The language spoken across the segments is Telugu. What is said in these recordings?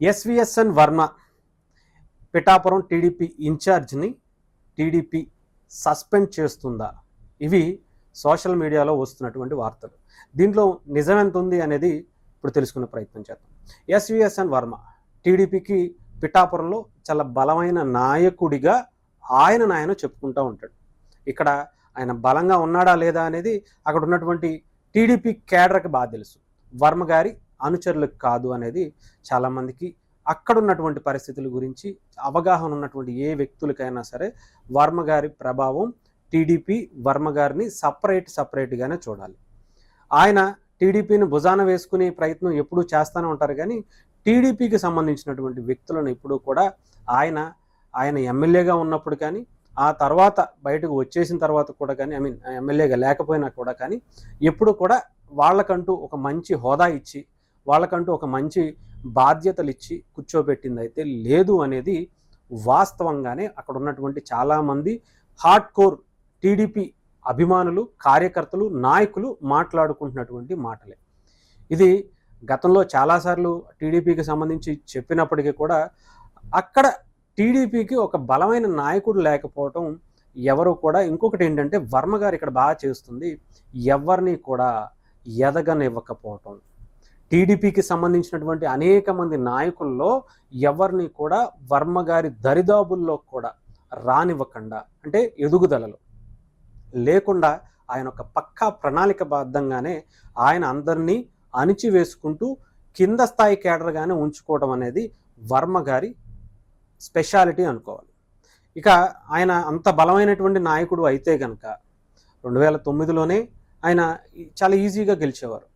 ఎస్విఎస్ఎన్ వర్మ పిఠాపురం టీడీపీ ఇన్ఛార్జ్ని టీడీపీ సస్పెండ్ చేస్తుందా? ఇవి సోషల్ మీడియాలో వస్తున్నటువంటి వార్తలు. దీంట్లో నిజం ఎంత ఉంది అనేది ఇప్పుడు తెలుసుకునే ప్రయత్నం చేద్దాం. ఎస్విఎస్ఎన్ వర్మ టీడీపీకి పిఠాపురంలో చాలా బలమైన నాయకుడిగా ఆయన చెప్పుకుంటూ ఉంటాడు. ఇక్కడ ఆయన బలంగా ఉన్నాడా లేదా అనేది అక్కడ ఉన్నటువంటి టీడీపీ కేడర్కి బాగా తెలుసు. వర్మ గారి అనుచరులకు కాదు అనేది చాలామందికి అక్కడ ఉన్నటువంటి పరిస్థితుల గురించి అవగాహన ఉన్నటువంటి ఏ వ్యక్తులకైనా సరే వర్మ గారి ప్రభావం టీడీపీ వర్మ గారిని సపరేట్గానే చూడాలి. ఆయన టీడీపీని భుజాన వేసుకునే ప్రయత్నం ఎప్పుడూ చేస్తూనే ఉంటారు, కానీ టీడీపీకి సంబంధించినటువంటి వ్యక్తులను ఎప్పుడూ కూడా ఆయన ఎమ్మెల్యేగా ఉన్నప్పుడు కానీ ఆ తర్వాత బయటకు వచ్చేసిన తర్వాత కూడా కానీ ఎమ్మెల్యేగా లేకపోయినా కూడా కానీ ఎప్పుడు కూడా వాళ్ళకంటూ ఒక మంచి హోదా ఇచ్చి వాళ్ళకంటూ ఒక మంచి బాధ్యతలు ఇచ్చి కూర్చోబెట్టింది అయితే లేదు అనేది వాస్తవంగానే అక్కడ ఉన్నటువంటి చాలామంది హార్డ్ కోర్ టీడీపీ అభిమానులు, కార్యకర్తలు, నాయకులు మాట్లాడుకుంటున్నటువంటి మాటలే. ఇది గతంలో చాలాసార్లు టీడీపీకి సంబంధించి చెప్పినప్పటికీ కూడా అక్కడ టీడీపీకి ఒక బలమైన నాయకుడు లేకపోవటం ఎవరు కూడా. ఇంకొకటి ఏంటంటే వర్మ గారు ఇక్కడ బాగా చేస్తుంది, ఎవరిని కూడా ఎదగనివ్వకపోవటం. టీడీపీకి సంబంధించినటువంటి అనేక మంది నాయకుల్లో ఎవరిని కూడా వర్మ గారి దరిదాపుల్లో కూడా రానివ్వకుండా, అంటే ఎదుగుదలలో లేకుండా ఆయన ఒక పక్కా ప్రణాళికబద్ధంగానే ఆయన అందరినీ అణిచివేసుకుంటూ కింద స్థాయి కేడర్గానే ఉంచుకోవడం అనేది వర్మ గారి స్పెషాలిటీ అనుకోవాలి. ఇక ఆయన అంత బలమైనటువంటి నాయకుడు అయితే కనుక 2009లోనే ఆయన చాలా ఈజీగా గెలిచేవారు,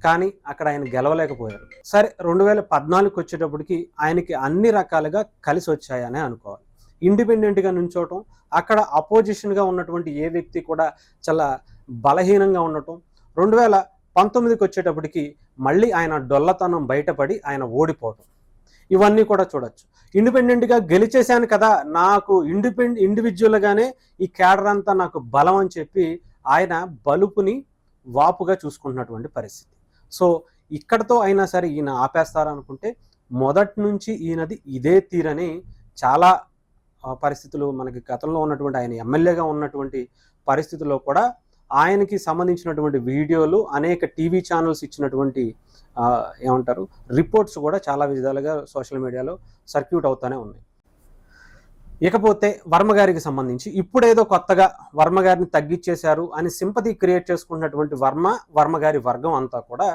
కానీ అక్కడ ఆయన గెలవలేకపోయారు. సరే 2014కి వచ్చేటప్పటికి ఆయనకి అన్ని రకాలుగా కలిసి వచ్చాయనే అనుకోవాలి. ఇండిపెండెంట్గా నుంచోవటం, అక్కడ అపోజిషన్గా ఉన్నటువంటి ఏ వ్యక్తి కూడా చాలా బలహీనంగా ఉండటం, 2019కి వచ్చేటప్పటికి మళ్ళీ ఆయన డొల్లతనం బయటపడి ఆయన ఓడిపోవటం, ఇవన్నీ కూడా చూడొచ్చు. ఇండిపెండెంట్గా గెలిచేశాను కదా, నాకు ఇండివిజువల్గానే ఈ కేడర్ అంతా నాకు బలం అని చెప్పి ఆయన బలుపుని వాపుగా చూసుకుంటున్నటువంటి పరిస్థితి. సో ఇక్కడతో అయినా సరే ఈయన ఆపేస్తారనుకుంటే మొదటి నుంచి ఈయనది ఇదే తీరని చాలా పరిస్థితులు మనకి గతంలో ఉన్నటువంటి ఆయన ఎమ్మెల్యేగా ఉన్నటువంటి పరిస్థితుల్లో కూడా ఆయనకి సంబంధించినటువంటి వీడియోలు అనేక టీవీ ఛానల్స్ ఇచ్చినటువంటి రిపోర్ట్స్ కూడా చాలా విధాలుగా సోషల్ మీడియాలో సర్క్యూట్ అవుతూనే ఉన్నాయి. ఇకపోతే వర్మ గారికి సంబంధించి ఇప్పుడేదో కొత్తగా వర్మ గారిని తగ్గించేశారు అని సింపతి క్రియేట్ చేసుకున్నటువంటి వర్మ గారి వర్గం అంతా కూడా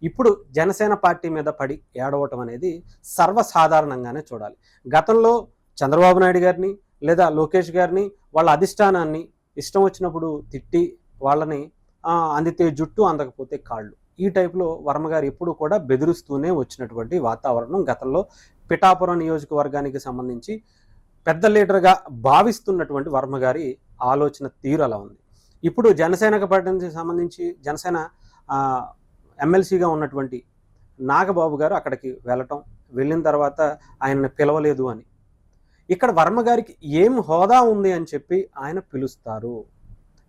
ఇప్పుడు జనసేన పార్టీ మీద పడి ఏడవటం అనేది సర్వసాధారణంగానే చూడాలి. గతంలో చంద్రబాబు నాయుడు గారిని లేదా లోకేష్ గారిని వాళ్ళ అధిష్టానాన్ని ఇష్టం వచ్చినప్పుడు తిట్టి వాళ్ళని అందితే జుట్టు అందకపోతే కాళ్ళు, ఈ టైప్లో వర్మ గారు ఎప్పుడు కూడా బెదిరిస్తూనే వచ్చినటువంటి వాతావరణం గతంలో పిఠాపురం నియోజకవర్గానికి సంబంధించి పెద్ద లీడర్గా భావిస్తున్నటువంటి వర్మ గారి ఆలోచన తీరు అలా ఉంది. ఇప్పుడు జనసేన పార్టీకి సంబంధించి జనసేన ఎమ్మెల్సీగా ఉన్నటువంటి నాగబాబు గారు అక్కడికి వెళ్ళిన తర్వాత ఆయనను పిలవలేదు అని, ఇక్కడ వర్మ గారికి ఏం హోదా ఉంది అని చెప్పి ఆయన పిలుస్తారు,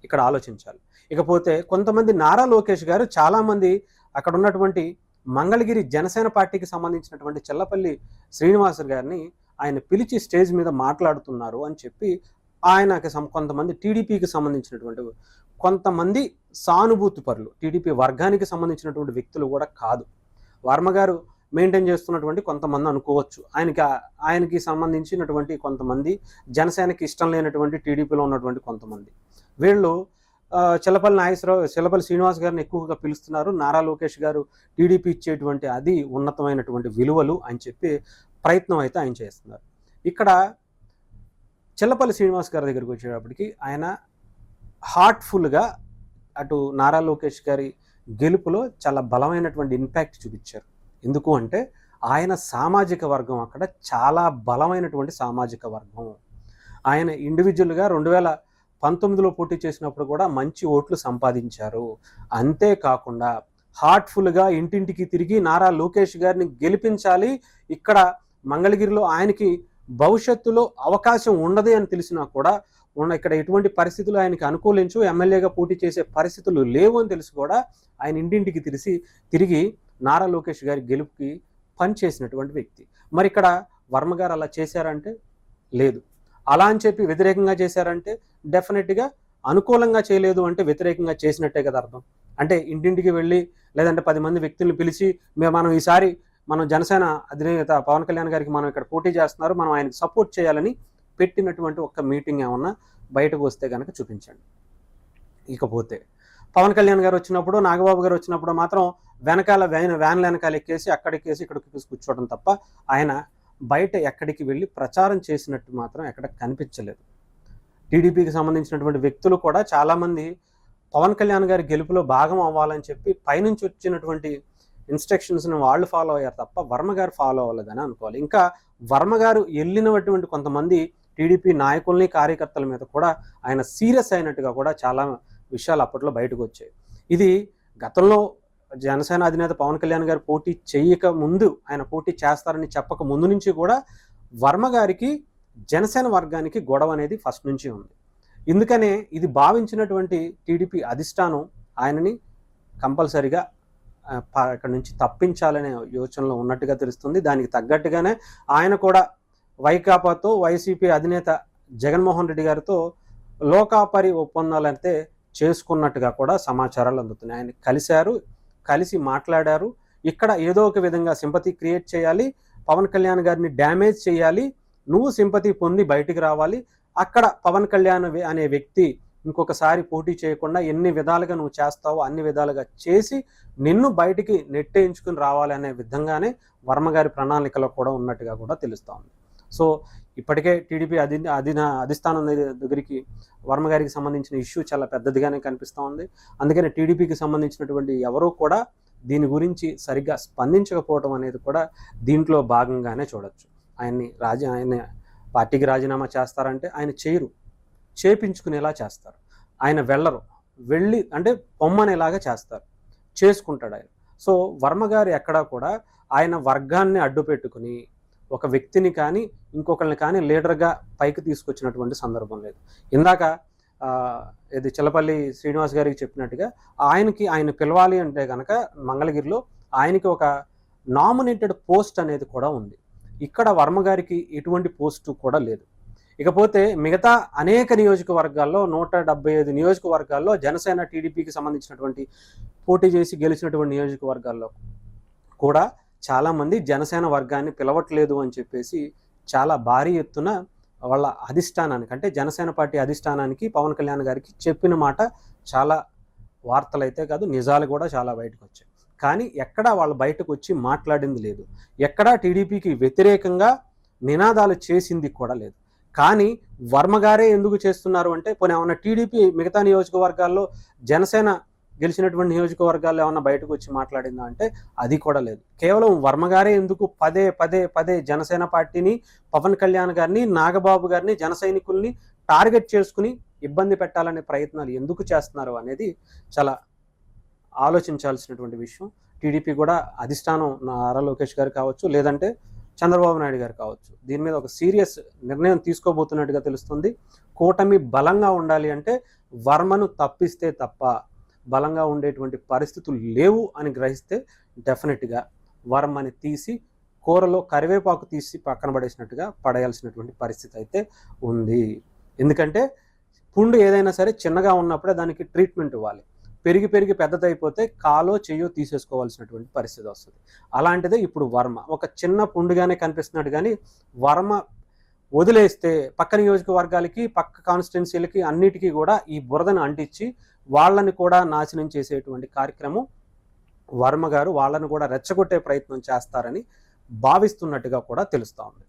ఇక్కడ ఆలోచించాలి. ఇకపోతే కొంతమంది నారా లోకేష్ గారు చాలామంది అక్కడ ఉన్నటువంటి మంగళగిరి జనసేన పార్టీకి సంబంధించినటువంటి చెల్లపల్లి శ్రీనివాస్ గారిని ఆయన పిలిచి స్టేజ్ మీద మాట్లాడుతున్నారు అని చెప్పి ఆయనకి కొంతమంది టీడీపీకి సంబంధించినటువంటి కొంతమంది సానుభూతి పరులు, టీడీపీ వర్గానికి సంబంధించినటువంటి వ్యక్తులు కూడా కాదు, వర్మ గారు మెయింటైన్ చేస్తున్నటువంటి కొంతమంది అనుకోవచ్చు. ఆయనకి సంబంధించినటువంటి కొంతమంది, జనసేనకి ఇష్టం లేనటువంటి టీడీపీలో ఉన్నటువంటి కొంతమంది, వీళ్ళు చెల్లపల్లి శ్రీనివాస్ గారిని ఎక్కువగా పిలుస్తున్నారు. నారా లోకేష్ గారు టీడీపీ ఇచ్చేటువంటి అది ఉన్నతమైనటువంటి విలువలు అని చెప్పి ప్రయత్నం అయితే ఆయన చేస్తున్నారు. ఇక్కడ చెల్లపల్లి శ్రీనివాస్ గారి దగ్గరికి వచ్చేటప్పటికి ఆయన హార్ట్ఫుల్గా అటు నారా లోకేష్ గారి గెలుపులో చాలా బలమైనటువంటి ఇంపాక్ట్ చూపించారు. ఎందుకు అంటే ఆయన సామాజిక వర్గం అక్కడ చాలా బలమైనటువంటి సామాజిక వర్గం. ఆయన ఇండివిజువల్గా 2019లో పోటీ చేసినప్పుడు కూడా మంచి ఓట్లు సంపాదించారు. అంతేకాకుండా హార్ట్ఫుల్గా ఇంటింటికి తిరిగి నారా లోకేష్ గారిని గెలిపించాలి, ఇక్కడ మంగళగిరిలో ఆయనకి భవిష్యత్తులో అవకాశం ఉండదు అని తెలిసినా కూడా ఇక్కడ ఎటువంటి పరిస్థితులు ఆయనకి అనుకూలించు, ఎమ్మెల్యేగా పోటీ చేసే పరిస్థితులు లేవు అని తెలిసి కూడా ఆయన ఇంటింటికి తిరిగి నారా లోకేష్ గారి గెలుపుకి పనిచేసినటువంటి వ్యక్తి. మరి ఇక్కడ వర్మ గారు అలా చేశారంటే లేదు. అలా అని చెప్పి వ్యతిరేకంగా చేశారంటే డెఫినెట్గా అనుకూలంగా చేయలేదు అంటే వ్యతిరేకంగా చేసినట్టే కదా అర్థం. అంటే ఇంటింటికి వెళ్ళి లేదంటే 10 మంది వ్యక్తులను పిలిచి మనం ఈసారి మనం జనసేన అధినేత పవన్ కళ్యాణ్ గారికి మనం ఇక్కడ పోటీ చేస్తున్నారు, మనం ఆయనకు సపోర్ట్ చేయాలని పెట్టినటువంటి ఒక్క మీటింగ్ ఏమన్నా బయటకు వస్తే కనుక చూపించండి. ఇకపోతే పవన్ కళ్యాణ్ గారు వచ్చినప్పుడు, నాగబాబు గారు వచ్చినప్పుడు మాత్రం వెనకాల వ్యాన్ల వెనకాల ఎక్కేసి అక్కడికేసి ఇక్కడికి కూర్చోవడం తప్ప ఆయన బయట ఎక్కడికి వెళ్ళి ప్రచారం చేసినట్టు మాత్రం ఎక్కడ కనిపించలేదు. టీడీపీకి సంబంధించినటువంటి వ్యక్తులు కూడా చాలామంది పవన్ కళ్యాణ్ గారి గెలుపులో భాగం అవ్వాలని చెప్పి పైనుంచి వచ్చినటువంటి ఇన్స్ట్రక్షన్స్ని వాళ్ళు ఫాలో అయ్యారు తప్ప వర్మ గారు ఫాలో అవ్వలేదని అనుకోవాలి. ఇంకా వర్మ గారు వెళ్ళినటువంటి కొంతమంది టీడీపీ నాయకుల్ని, కార్యకర్తల మీద కూడా ఆయన సీరియస్ అయినట్టుగా కూడా చాలా విషయాలు అప్పట్లో బయటకు వచ్చాయి. ఇది గతంలో జనసేన అధినేత పవన్ కళ్యాణ్ గారు పోటీ చేయక ముందు, ఆయన పోటీ చేస్తారని చెప్పక ముందు నుంచి కూడా వర్మ గారికి జనసేన వర్గానికి గొడవ అనేది ఫస్ట్ నుంచి ఉంది. ఎందుకనే ఇది భావించినటువంటి టీడీపీ అధిష్టానం ఆయనని కంపల్సరిగా ఇక్కడ నుంచి తప్పించాలనే యోచనలో ఉన్నట్టుగా తెలుస్తుంది. దానికి తగ్గట్టుగానే ఆయన కూడా వైకాపాతో, వైసీపీ అధినేత జగన్మోహన్ రెడ్డి గారితో లోకాపరి ఒప్పందాలైతే చేసుకున్నట్టుగా కూడా సమాచారాలు అందుతున్నాయి. ఆయన కలిసి మాట్లాడారు. ఇక్కడ ఏదో ఒక విధంగా సింపతి క్రియేట్ చేయాలి, పవన్ కళ్యాణ్ గారిని డ్యామేజ్ చేయాలి, నువ్వు సింపతి పొంది బయటికి రావాలి, అక్కడ పవన్ కళ్యాణ్ అనే వ్యక్తి ఇంకొకసారి పోటీ చేయకుండా ఎన్ని విధాలుగా నువ్వు చేస్తావో అన్ని విధాలుగా చేసి నిన్ను బయటికి నెట్టేయించుకుని రావాలి అనే విధంగానే వర్మ గారి ప్రణాళికలో కూడా ఉన్నట్టుగా కూడా తెలుస్తూ ఉంది. సో ఇప్పటికే టీడీపీ అధిష్టానం దగ్గరికి వర్మ గారికి సంబంధించిన ఇష్యూ చాలా పెద్దదిగానే కనిపిస్తూ ఉంది. అందుకని టీడీపీకి సంబంధించినటువంటి ఎవరూ కూడా దీని గురించి సరిగ్గా స్పందించకపోవడం అనేది కూడా దీంట్లో భాగంగానే చూడొచ్చు. ఆయన పార్టీకి రాజీనామా చేస్తారంటే ఆయన చేపించుకునేలా చేస్తారు. ఆయన వెళ్ళి అంటే పొమ్మనేలాగా చేస్తారు, చేసుకుంటాడు ఆయన. సో వర్మ గారు ఎక్కడా కూడా ఆయన వర్గాన్ని అడ్డు పెట్టుకుని ఒక వ్యక్తిని కానీ ఇంకొకరిని కానీ లీడర్గా పైకి తీసుకొచ్చినటువంటి సందర్భం లేదు. ఇందాక ఇది చిల్లపల్లి శ్రీనివాస్ గారికి చెప్పినట్టుగా ఆయన పిలవాలి అంటే కనుక మంగళగిరిలో ఆయనకి ఒక నామినేటెడ్ పోస్ట్ అనేది కూడా ఉంది. ఇక్కడ వర్మ గారికి ఎటువంటి పోస్టు కూడా లేదు. ఇకపోతే మిగతా అనేక నియోజకవర్గాల్లో 175 నియోజకవర్గాల్లో జనసేన టీడీపీకి సంబంధించినటువంటి పోటీ చేసి గెలిచినటువంటి నియోజకవర్గాల్లో కూడా చాలామంది జనసేన వర్గాన్ని పిలవట్లేదు అని చెప్పేసి చాలా భారీ ఎత్తున వాళ్ళ అధిష్టానానికి, అంటే జనసేన పార్టీ అధిష్టానానికి పవన్ కళ్యాణ్ గారికి చెప్పిన మాట చాలా వార్తలు అయితే కాదు, నిజాలు కూడా చాలా బయటకు వచ్చాయి. కానీ ఎక్కడా వాళ్ళు బయటకు వచ్చి మాట్లాడింది లేదు, ఎక్కడా టీడీపీకి వ్యతిరేకంగా నినాదాలు చేసింది కూడా లేదు. కానీ వర్మ గారే ఎందుకు చేస్తున్నారు అంటే, పోనీ ఏమన్నా టీడీపీ మిగతా నియోజకవర్గాల్లో జనసేన గెలిచినటువంటి నియోజకవర్గాల్లో ఏమన్నా బయటకు వచ్చి మాట్లాడిందా అంటే అది కూడా లేదు. కేవలం వర్మ గారే ఎందుకు పదే జనసేన పార్టీని, పవన్ కళ్యాణ్ గారిని, నాగబాబు గారిని, జన సైనికుల్ని టార్గెట్ చేసుకుని ఇబ్బంది పెట్టాలనే ప్రయత్నాలు ఎందుకు చేస్తున్నారు అనేది చాలా ఆలోచించాల్సినటువంటి విషయం. టీడీపీ కూడా అధిష్టానం నారా లోకేష్ గారు కావచ్చు, లేదంటే చంద్రబాబు నాయుడు గారు కావచ్చు, దీని మీద ఒక సీరియస్ నిర్ణయం తీసుకోబోతున్నట్టుగా తెలుస్తుంది. కూటమి బలంగా ఉండాలి అంటే వర్మను తప్పిస్తే తప్ప బలంగా ఉండేటువంటి పరిస్థితులు లేవు అని గ్రహిస్తే డెఫినెట్గా వర్మని తీసి కూరలో కరివేపాకు తీసి పక్కన పడేసినట్టుగా పడేయాల్సినటువంటి పరిస్థితి అయితే ఉంది. ఎందుకంటే పుండు ఏదైనా సరే చిన్నగా ఉన్నప్పుడే దానికి ట్రీట్మెంట్ ఇవ్వాలి. పెరిగి పెద్దదైపోతే కాలో చెయ్యో తీసేసుకోవాల్సినటువంటి పరిస్థితి వస్తుంది. అలాంటిదే ఇప్పుడు వర్మ ఒక చిన్న పుండుగానే కనిపిస్తున్నాడు. కానీ వర్మ వదిలేస్తే పక్క నియోజకవర్గాలకి, పక్క కాన్స్టిట్యున్సీలకి అన్నిటికీ కూడా ఈ బురదను అంటించి వాళ్ళని కూడా నాశనం చేసేటువంటి కార్యక్రమం వర్మ గారు వాళ్ళని కూడా రెచ్చగొట్టే ప్రయత్నం చేస్తారని భావిస్తున్నట్టుగా కూడా తెలుస్తూ ఉంది.